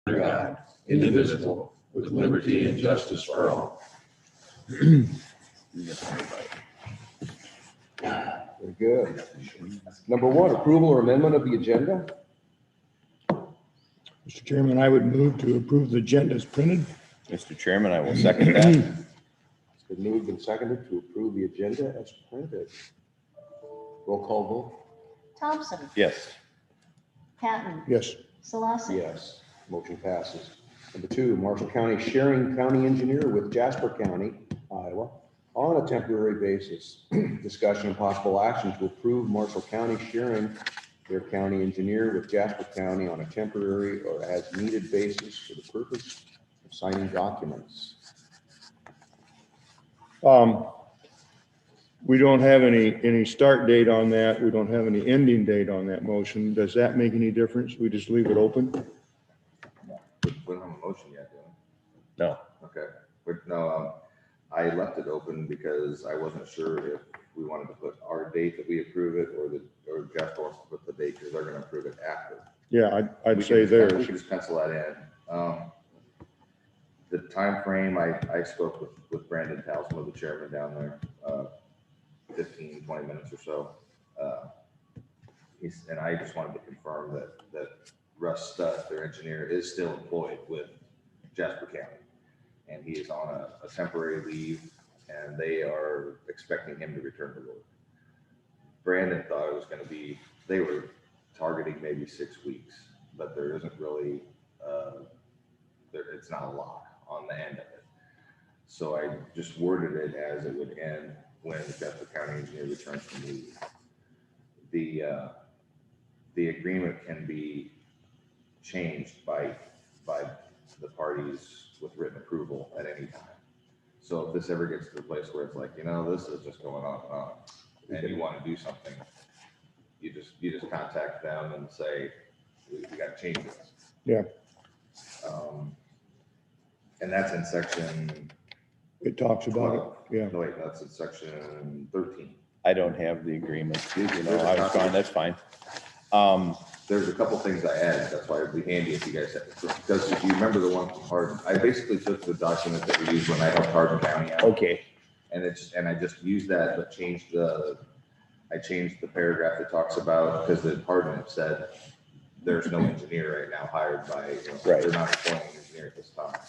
under God, indivisible, with liberty and justice for all. Very good. Number one, approval or amendment of the agenda. Mr. Chairman, I would move to approve the agenda as printed. Mr. Chairman, I will second that. It's been moved and seconded to approve the agenda as printed. Roll call vote. Thompson, Yes. Patton, Yes. Solosik. Yes, motion passes. Number two, Marshall County sharing county engineer with Jasper County, Iowa, on a temporary basis. Discussion and possible action to approve Marshall County sharing their county engineer with Jasper County on a temporary or as needed basis for the purpose of signing documents. We don't have any start date on that. We don't have any ending date on that motion. Does that make any difference? We just leave it open? We don't have a motion yet, do we? No. Okay, but no, I left it open because I wasn't sure if we wanted to put our date that we approve it or Jeff wants to put the date because they're gonna approve it after. Yeah, I'd We say can theirs. We can just pencil that in. The time frame, I spoke with Brandon Towson, the chairman down there, 15, 20 minutes or so. And I just wanted to confirm that Russ Stutt, their engineer, is still employed with Jasper County. And he is on a temporary leave and they are expecting him to return to work. Brandon thought it was going to be, they were targeting maybe 6 weeks, but there isn't really, it's not a lock on the end of it. So I just worded it as it would end when the Jasper County engineer returns from leave. The agreement can be changed by the parties with written approval at any time. So if this ever gets to the place where it's like, this is just going on and on, and you want to do something, you just contact them and say, we got to change this. Yeah. And that's in section. It talks about it. Yeah. No, wait, that's in section 13. I don't have the agreement. I was fine, that's fine. There's a couple things I added, that's why it'd be handy if you guys had, because if you remember the one from Hardin, I basically took the document that we used when I helped Hardin County out. Okay. And I just used that, but I changed the paragraph that talks about, because the Hardin had said, there's no engineer right now hired by, Right. They're not employing an engineer at this time.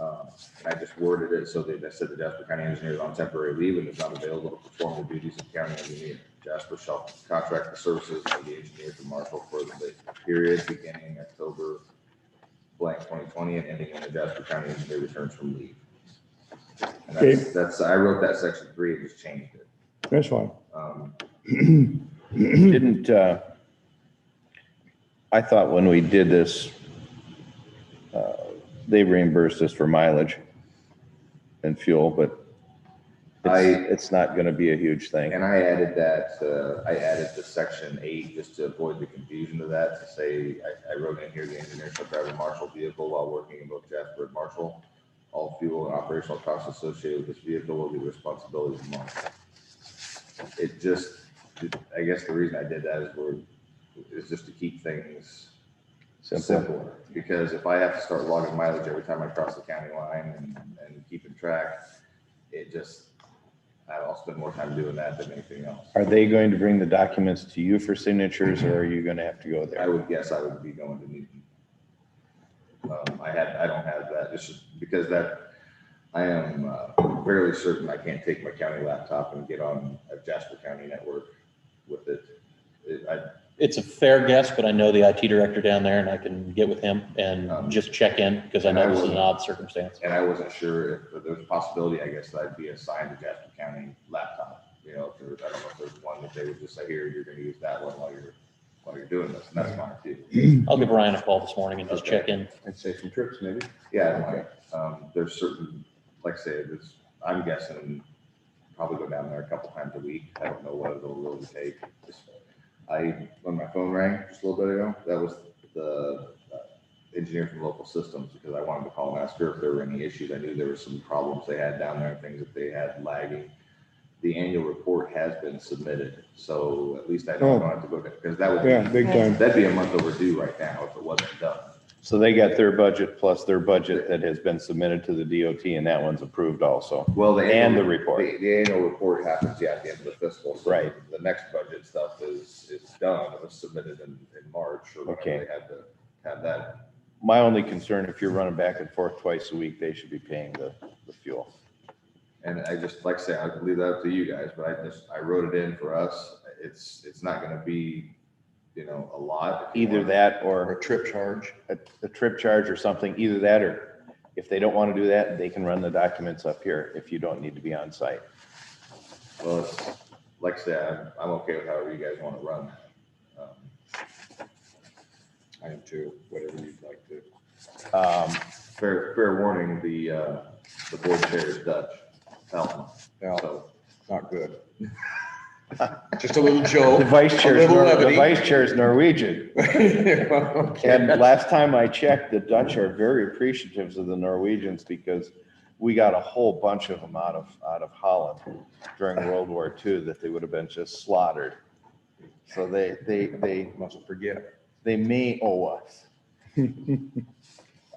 And I just worded it so that I said the Jasper County engineer is on temporary leave and is not available to perform the duties of county engineer. Jasper shall contract the services of the engineer to Marshall for the period beginning October blank 2020 and ending when the Jasper County engineer returns from leave. And that's I wrote that section 3 and just changed it. That's fine. Didn't, I thought when we did this, they reimbursed us for mileage and fuel, but it's not going to be a huge thing. And I added that, I added to section 8 just to avoid the confusion of that, to say, I wrote in here, the engineer shall drive a Marshall vehicle while working in both Jasper and Marshall. All fuel and operational costs associated with this vehicle will be the responsibility of Marshall. I guess the reason I did that is just to keep things simpler. Because if I have to start logging mileage every time I cross the county line and keeping track, I'll spend more time doing that than anything else. Are they going to bring the documents to you for signatures or are you going to have to go there? I would guess I would be going to Newton. I don't have that, just because I am fairly certain I can't take my county laptop and get on a Jasper County network with it. It's a fair guess, but I know the IT director down there and I can get with him and just check in because I know this is an odd circumstance. And I wasn't sure if there was a possibility, I guess, that I'd be assigned a Jasper County laptop. I don't know if there's one that they would just say, here, you're going to use that one while you're doing this. And that's fine too. I'll give Ryan a call this morning and just check in. I'd say some trips maybe. Yeah. There's certain, like I said, I'm guessing probably go down there a couple times a week. I don't know what it'll really take. When my phone rang just a little bit ago, that was the engineer from Local Systems, because I wanted to call and ask her if there were any issues. I knew there were some problems they had down there, things that they had lagging. The annual report has been submitted, so at least I know I don't have to go there, because that would Yeah, big time. that'd be a month overdue right now if it wasn't done. So they got their budget plus their budget that has been submitted to the DOT, and that one's approved also. Well, the And annual, the report. the annual report happens, at the end of the fiscal. So Right. The next budget stuff is done. It was submitted in March or whenever Okay. they had to have that. My only concern, if you're running back and forth twice a week, they should be paying the fuel. And I just, like I say, I leave that up to you guys, but I wrote it in for us. It's not gonna be, a lot. Either that Or or a trip charge. a trip charge or something, either that or if they don't want to do that, they can run the documents up here if you don't need to be on site. Well, like I said, I'm okay with however you guys want to run that. I am too, whatever you'd like to. Fair warning, the board chair is Dutch, Helm. Yeah, So not good. Just a little joke. The vice A chair, little the levity. vice chair is Norwegian. Okay. And last time I checked, the Dutch are very appreciative of the Norwegians because we got a whole bunch of them out of Holland during World War II that they would have been just slaughtered. So they Mustn't forget. may owe us.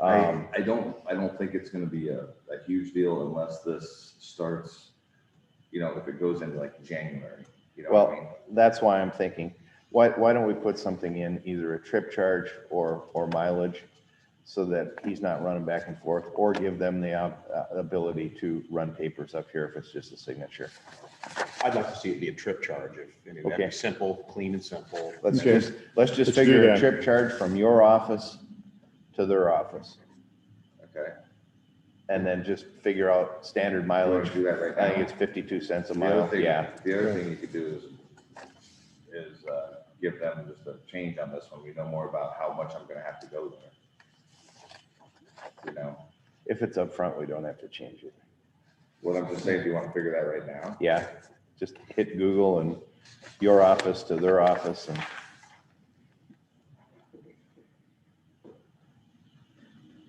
I don't think it's gonna be a huge deal unless this starts, if it goes into like January, what I mean? Well, that's why I'm thinking, why don't we put something in, either a trip charge or mileage, so that he's not running back and forth, or give them the ability to run papers up here if it's just a signature. I'd like to see it be a trip charge. That'd Okay. be simple, clean and simple. Let's Okay. just Let's do figure a that. trip charge from your office to their office, Okay. and then just figure out standard You mileage. wanna do that right I think now? it's 52 cents a The other mile, thing, yeah. the other thing you could do is give them just a change on this one. We know more about how much I'm gonna have to go there. If it's up front, we don't have to change it. What I'm just saying, do you want to figure that right now? Yeah, just hit Google and your office to their office, and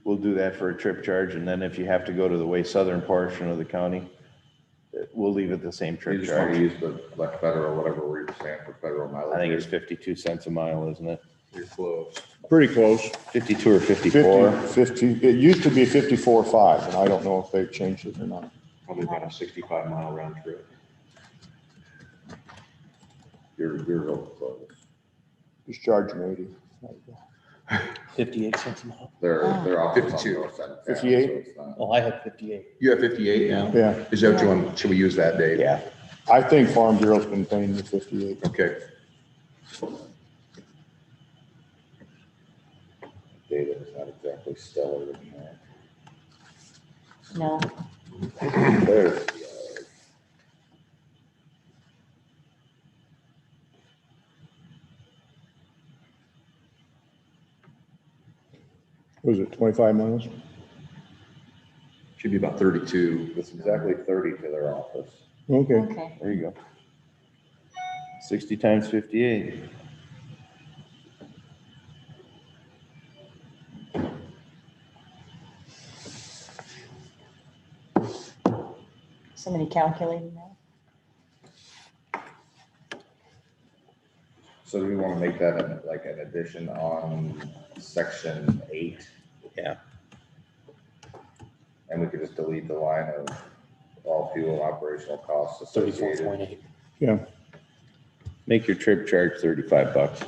we'll do that for a trip charge, and then if you have to go to the way southern portion of the county, we'll leave it the same You trip just want to charge. use the like federal, whatever we were saying for federal mileage. I think it's 52 cents a mile, isn't it? You're close. Pretty close. 52 or 54? 50, it used to be 54.5, and I don't know if they've changed it or not. Probably about a 65-mile round trip. You're real close. Just charge them 80. 58 cents a mile. They're office on the 52. north side of town, 58? so it's not- Oh, I have 58. You have 58 now? Yeah, Is that what you want? Should we use that, Dave? Yeah. I think Farm Bureau's been paying you 58. Okay. Data is not exactly stellar in that. No, There's Was it 25 miles? Should be about 32. it's exactly 30 to their office. Okay. okay. There you go. 60 times 58. Somebody calculating that? So do we want to make that like an addition on section 8? Yeah. And we could just delete the line of all fuel operational costs associated. 34.8. Yeah, Make your trip charge 35 bucks.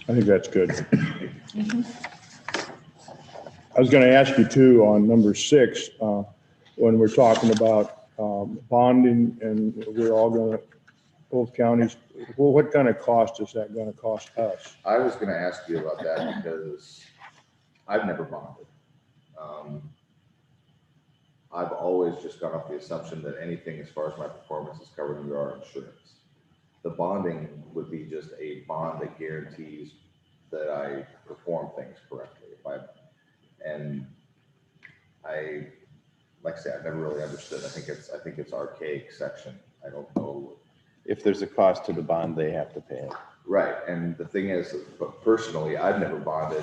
I think that's good. I was going to ask you too, on number 6, when we're talking about bonding, and we're all going to, both counties, well, what kind of cost is that going to cost us? I was gonna ask you about that because I've never bonded. I've always just gone off the assumption that anything as far as my performance is covered under our insurance. The bonding would be just a bond that guarantees that I perform things correctly. Like I say, I've never really understood. I think it's archaic section. I don't know. If there's a cost to the bond, they have to pay it. Right, and the thing is, but personally, I've never bonded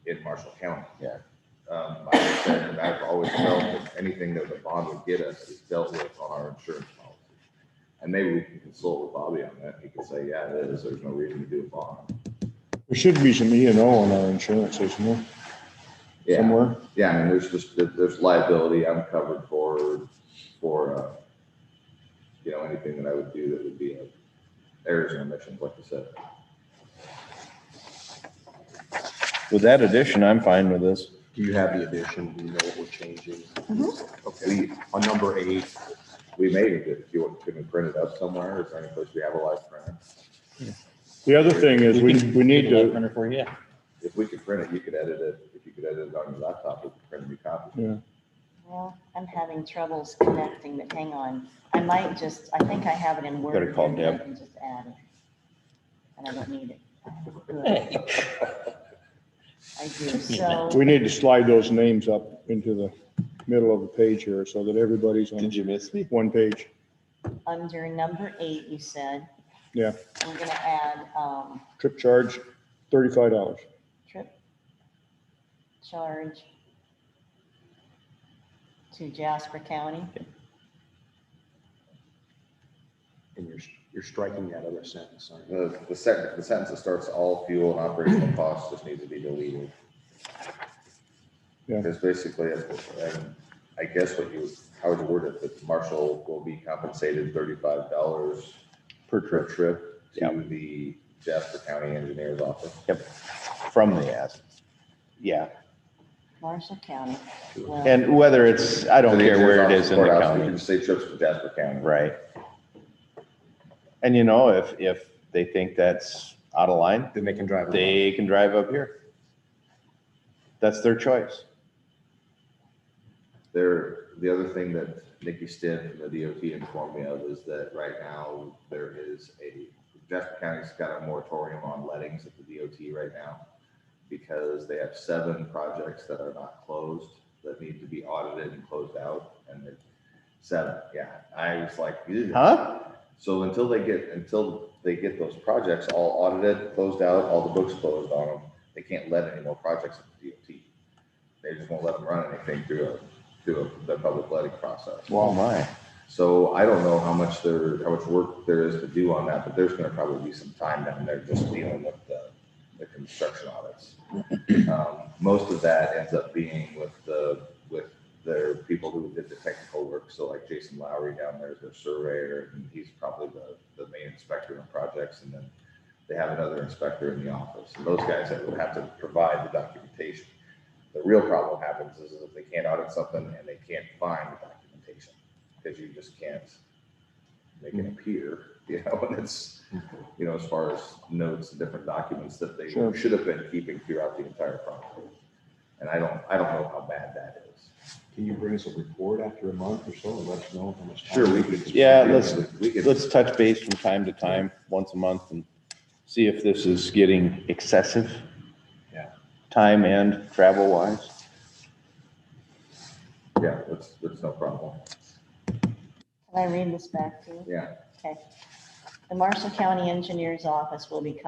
in Marshall County. Yeah. I said, and I've always felt that anything that the bond would get us is dealt with on our insurance policy. And maybe we can consult with Bobby on that. He could say, yeah, it is. There's no reason to do a bond. There should be some E&O on our insurance, isn't there? Yeah. Somewhere? Yeah, I mean, there's liability. I'm covered for, anything that I would do that would be errors and omissions, like you said. With that addition, I'm fine with this. Do you have the addition? Do you know what we're changing? Okay, We, on number 8, we made it. If you want, can we print it up somewhere? Is there any place we have a live printer? The other thing is we need Get a light to, printer for you, yeah. If we could print it, you could edit it. If you could edit it on your laptop, we could print a new copy. yeah, Well, I'm having troubles connecting, but hang on. I think I have it in Word. Better call and I Deb. can just add it. And I don't need it. Good. Hey, I do, Took me a minute. so, we need to slide those names up into the middle of the page here so that everybody's on you miss me? one page. under number 8, you said. Yeah. We're gonna add, Trip charge, $35. trip charge to Jasper County. and you're striking that other sentence, aren't you? The sentence that starts all fuel and operational costs just needs to be deleted. Yeah. Because basically, and I guess how would you word it, that Marshall will be compensated $35 Per per trip. trip Yep. to the Jasper County Engineer's Office. From the ask. Yeah. Marshall County. Well, And whether it's, I don't To the care where it engineer's is in the office, courthouse, You county. can just say trips to Jasper County. Right. And you know, if they think that's out of line, Then they can drive around. they can drive up here. That's their choice. The other thing that Nikki Stinn from the DOT informed me of is that right now there is Jasper County's got a moratorium on lettings at the DOT right now because they have 7 projects that are not closed that need to be audited and closed out. And 7, yeah. I was like, ew. Huh? So until they get those projects all audited, closed out, all the books closed on them, they can't let any more projects at the DOT. They just won't let them run anything through the public letting process. Oh, my. So I don't know how much work there is to do on that, but there's gonna probably be some time down there just dealing with the construction audits. Most of that ends up being with their people who did the technical work. So like Jason Lowry down there is their surveyor, and he's probably the main inspector on projects. And then they have another inspector in the office. And those guys that would have to provide the documentation. The real problem happens is if they can't audit something and they can't find the documentation, because you just can't make it appear, and it's, as far as notes and different documents that they Sure. should have been keeping throughout the entire project. And I don't know how bad that is. Can you bring us a report after a month or so and let us know how much time? Sure, we could. Yeah, we could. Let's touch base from time to time, once a month, and see if this is getting excessive. Yeah. Time and travel wise. Yeah, that's no problem. Can I read this back to you? Yeah. Okay. The Marshall County Engineer's Office will be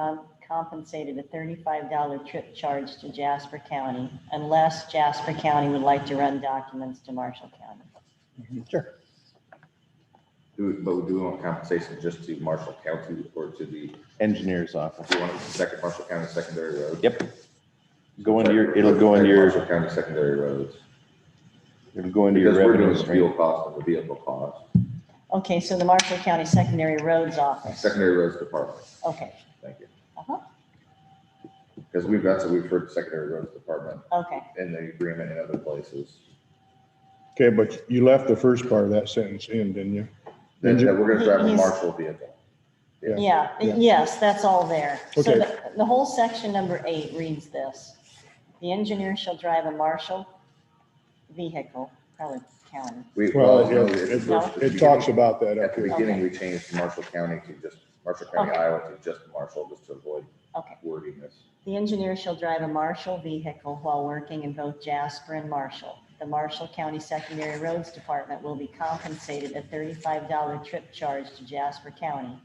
compensated a $35 trip charge to Jasper County unless Jasper County would like to run documents to Marshall County. Sure. But do we want compensation just to Marshall County or to the, Engineer's office. do you want it Marshall County secondary roads? Yep. It'll go into your, Marshall County secondary roads. it'll go into your Because we're doing revenue the stream. fuel cost and the vehicle cost. Okay, so the Marshall County Secondary Roads Office. Secondary roads department, Okay, thank you. uh-huh, Because we've heard secondary roads department okay. in the agreement in other places. Okay, but you left the first part of that sentence in, didn't you? That we're gonna drive a He's- Marshall vehicle. Yeah, yes, that's all there. So Okay. the whole section number 8 reads this. The engineer shall drive a Marshall vehicle, probably county. Well, no, it talks about that At up the here. beginning, Okay. we changed Marshall County to just, Marshall County, Okay. Iowa to just Marshall, just to avoid Okay. wording this. The engineer shall drive a Marshall vehicle while working in both Jasper and Marshall. The Marshall County Secondary Roads Department will be compensated a $35 trip charge to Jasper County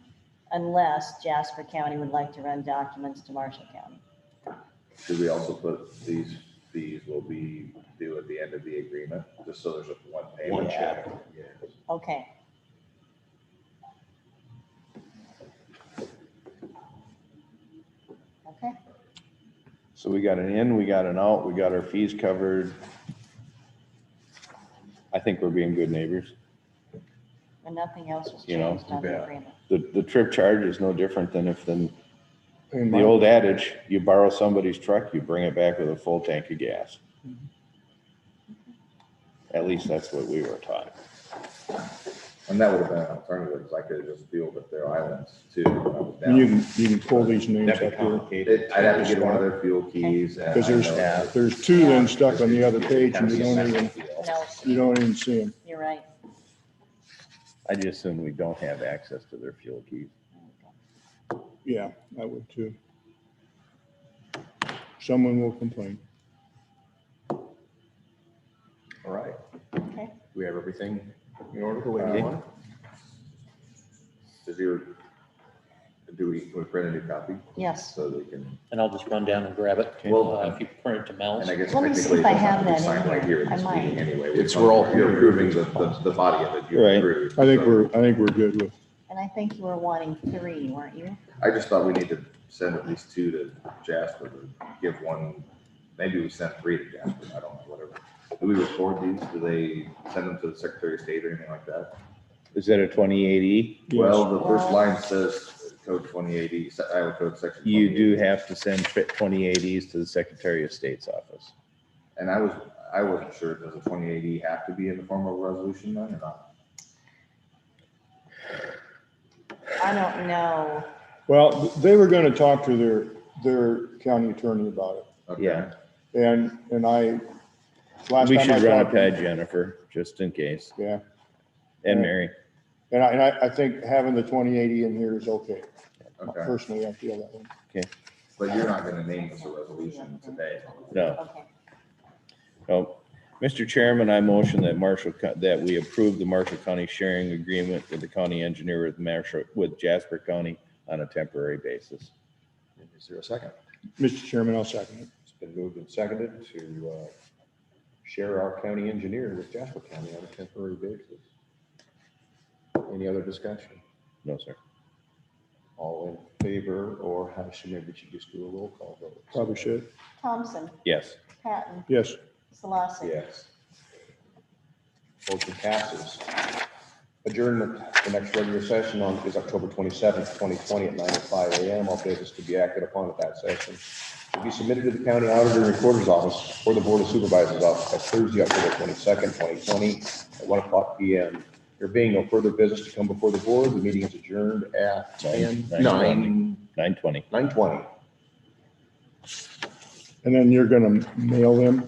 unless Jasper County would like to run documents to Marshall County. Should we also put these fees will be due at the end of the agreement, just so there's a one payment Yeah. check? Okay. So we got an in, we got an out, we got our fees covered. I think we're being good neighbors. And nothing else was You know, changed on the yeah. agreement. The trip charge is no different than In the my- old adage, you borrow somebody's truck, you bring it back with a full tank of gas. At least that's what we were taught. And that would have been an alternative, because I could have just fueled at their islands too. when I was And you down. can pull these names That'd up be here. complicated. I'd have to get one of their fuel keys. and Because I know- there's two then stuck on the other page and you Kind of don't even, feel. No, you don't even see them. you're right. I just assume we don't have access to their fuel keys. Yeah, I would too. Someone will complain. All right. Okay. We have everything in order the way we want. Is your, can we print a new copy Yes. so they can, And I'll just run down and grab it. Well, If you print it to Mel's. and I guess Let me see technically if it I doesn't have have to be that in signed right here. here in I this might. meeting anyway. It's we're all- You're approving the body of it. You Right. approved, I think so- we're good with, And I think you were wanting 3, weren't you? I just thought we need to send at least 2 to Jasper to give one, maybe we sent 3 to Jasper, I don't know, whatever. Do we record these? Do they send them to the Secretary of State or anything like that? Is that a 2080? yes. Well, the first Well- line says code 2080, Iowa Code section. You 2080. do have to send 2080s to the Secretary of State's office. And I wasn't sure, does a 2080 have to be in the form of a resolution then or not? I don't know. Well, they were gonna talk to their county attorney about it. Okay. Yeah. And I, last We time I should run it talked. by Jennifer, just in case, Yeah, and Mary. and I think having the 2080 in here is okay. Okay, Personally, I feel that way. but you're not gonna name this a resolution today. No, Okay. no. Mr. Chairman, I motion that that we approve the Marshall County sharing agreement with the county engineer with Jasper County on a temporary basis. Is there a second? Mr. Chairman, I'll second it. It's been moved and seconded to share our county engineer with Jasper County on a temporary basis. Any other discussion? No, sir. All in favor, or how should maybe we should just do a roll call vote? Probably should. Thompson, Yes. Patton, Yes. Solosik. Yes. Motion passes. Adjournment, the next regular session is October 27th, 2020 at 9:05 a.m. All business to be acted upon at that session should be submitted to the county auditor and recorder's office or the board of supervisors office at Thursday, October 22nd, 2020 at 1:00 p.m. There being no further business to come before the board, the meeting is adjourned at 9:20. 9:20. And then you're gonna mail them